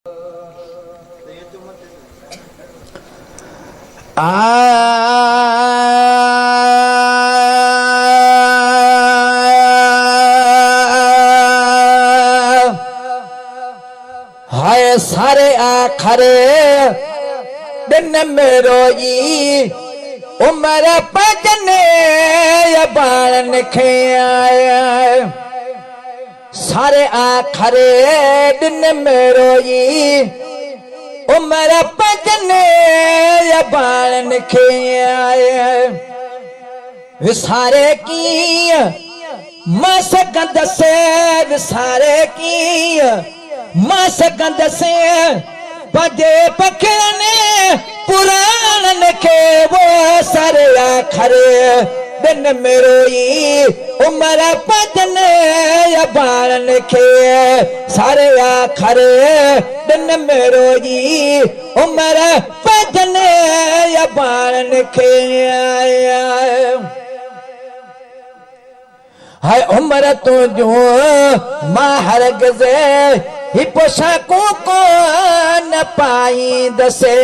हाय सारे आखरे दिन में रोई उम्र पजने बाण खे आया सारे आखरे दिन में रोई उम्र पजने बाण खे आया विसारे की मस गंद से विसारे की मस गंद से बजे पखड़ने पुराण के वो सर आखरे दिन में रोई उम्र पजने बाण खे सारे आखरे दिन में रोई उम्र पजने बाण खे हाय उम्र तुझो मां हरगिज़ ही पोशाकों को न पाई दसे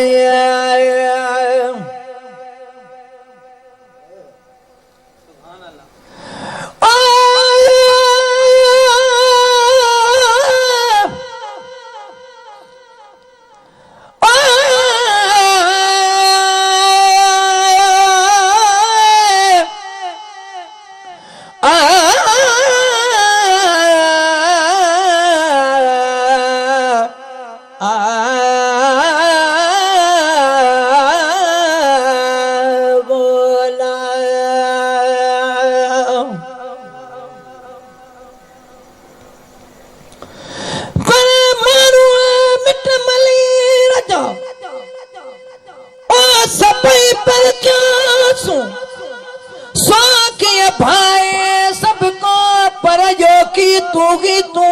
भाई सबको पर जो की तू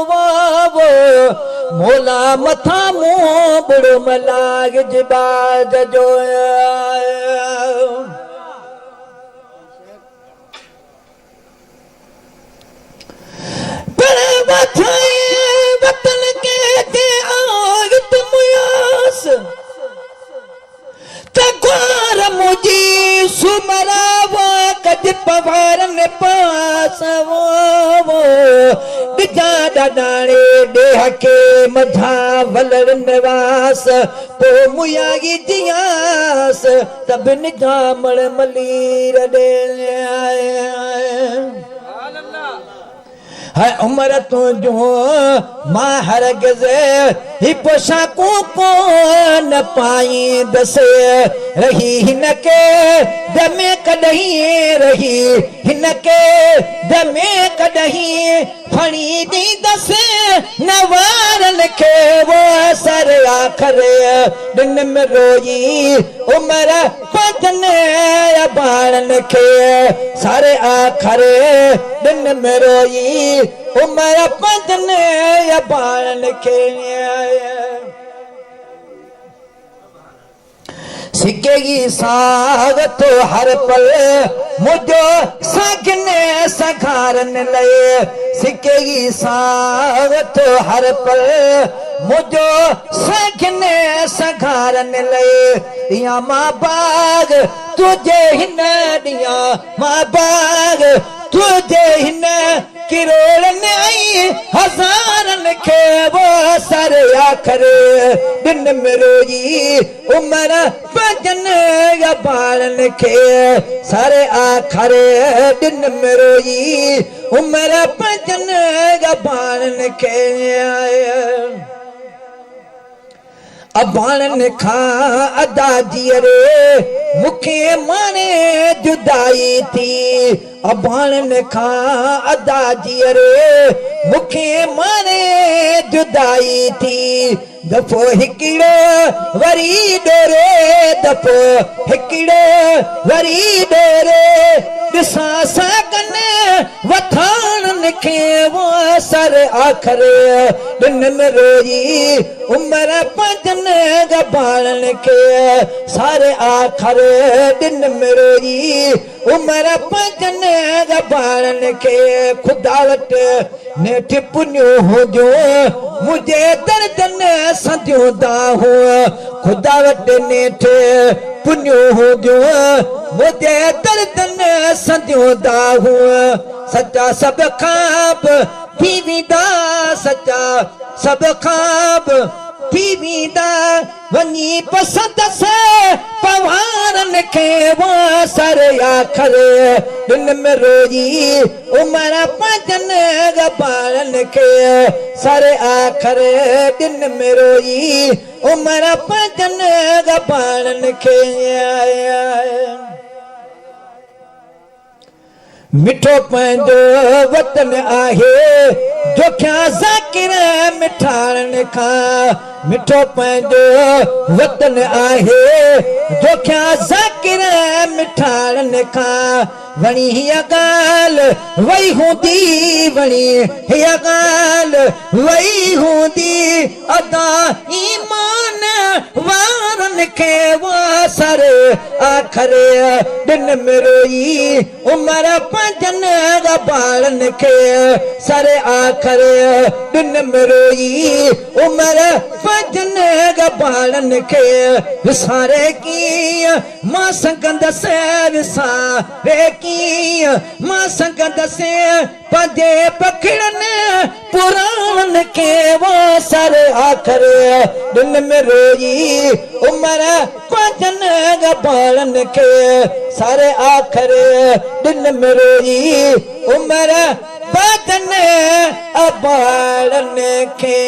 वो मोला मथा मुंह बड़ो मलाग जिबाद जो पर वतन के ते आगत मुयास तगवार मुझी सुमरावा कद पवारन पास वो डिजा डाणे देह के मधा वलर निवास तो मुयागी जियास तब निजामण मलीर दे है उम्र तुझो मां हरगिज़ ही पोशाकों को न पाई दसे रही हिनके दमे कदही रही हिनके दमे कदही फणी दी दसे नवारन के वो सर आखरे दिन में रोई उम्र पजने बाण खे सारे आखरे दिन में रोई उम्र पजने बाण खे सिकेगी साग तो हर पल मुझो सगने सखारन लए सिकेगी साग तो हर पल मुझो सगने सखारन लए या मां बाग तुझे हिन दिया मां बाग तुझे हिन किरोड़ आई हजारन के वो सर आखरे दिन में रोई उम्र पजन बाण खे सर आखरे दिन में रोई उम्र पजन बाण खे अबाणन खां अदा जीअरे मुखे माने जुदाई थी अबाणन खां अदा जीअरे मुखे माने जुदाई थी दफ़ो हिकिड़ो वरी डोरे दफ़ो हिकिड़ो वरी डोरे दिसा सकन वथान खे वो सर आखर दिन में रोई उम्र पंजन गबालन के सारे आखर दिन में रोई उम्र पंजन गबालन के खुदा वट नेठ पुन्यो हो जो मुझे दर्दन सदियों दा हो खुदा वट नेठ पुन्यो हो जो मुझे दर्दन सदियों दा हो सच्चा सब खाब पीवीदा सच्चा सब खाब पीवीदा वनी पसंद से पवारन के वो सर आखर दिन में रोई उम्र पंजन गबालन के सर आखर दिन में रोई उम्र पंजन गबालन के मिठो पंहिंजो वतन आहे जो क्या ज़ाकिर मिठाणन खां मिठो पंहिंजो वतन आहे जो क्या ज़ाकिर मिठाणन खां वणी हीअ ॻाल्हि वई हूंदी वणी हीअ ॻाल्हि वई हूंदी अदा ईमान वारन खे वो सर आखर दिन में रोई उम्र पंजन गबालन के सर आखर दिन में रोई उम्र पंजन गबालन के विसारे की मां संगंदस विसारे की मां संगंदस पंजे पखड़न पुरान के वो सर आखर दिन में रोई उम्र पंजन गबालन के सर आखर दिन में रोई उम्र पंजन अबालन के